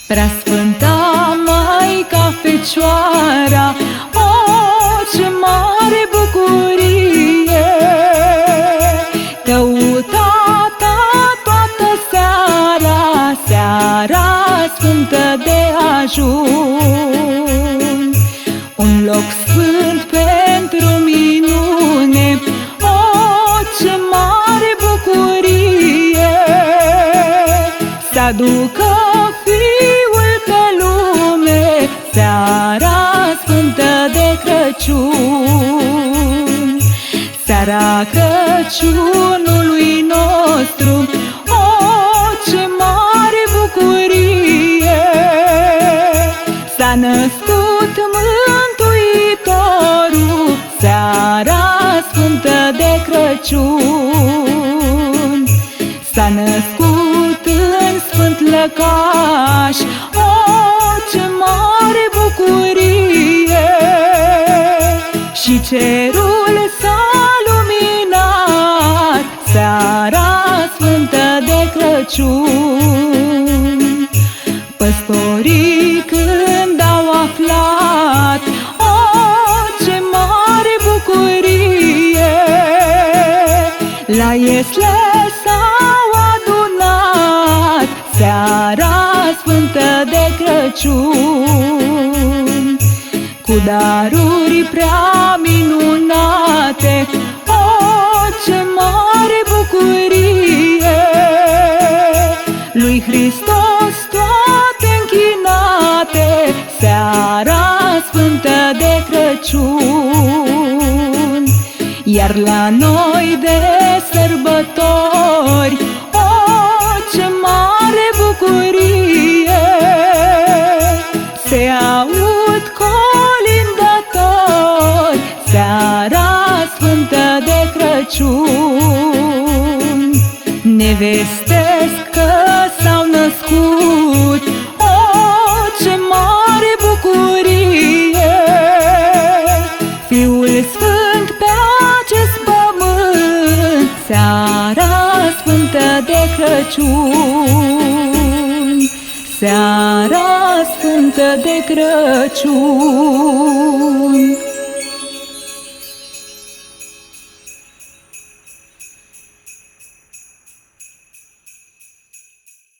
Preasfânta Maica Fecioara, o, ce mare bucurie! Căutata toată seara, seara sfântă de ajun. Un loc sfânt pentru minune, o, ce mare bucurie! Să aducă Fiul pe lume, seara sfântă de Crăciun. Seara Crăciunului nostru, o, ce mare bucurie! S-a născut Mântuitorul, seara sfântă de Crăciun. S-a născut în sfânt lăcaș, o, ce mare bucurie! Și cerul s-a luminat, seara sfântă de Crăciun. Păstorii când au aflat, o, ce mare bucurie! La Iesle s-au adunat, seara sfântă de Crăciun. Cu daruri prea minunate, o, ce mare bucurie! Lui Hristos toate închinate, seara sfântă de Crăciun. Iar la noi de sărbători, o, ce mare bucurie! Se aud colindători, seara sfântă de Crăciun. Ne vestesc că s-au născut, o, ce mare bucurie! Fiul Sfânt pe acest pământ, seara sfântă de Crăciun. Seara sfântă de Crăciun.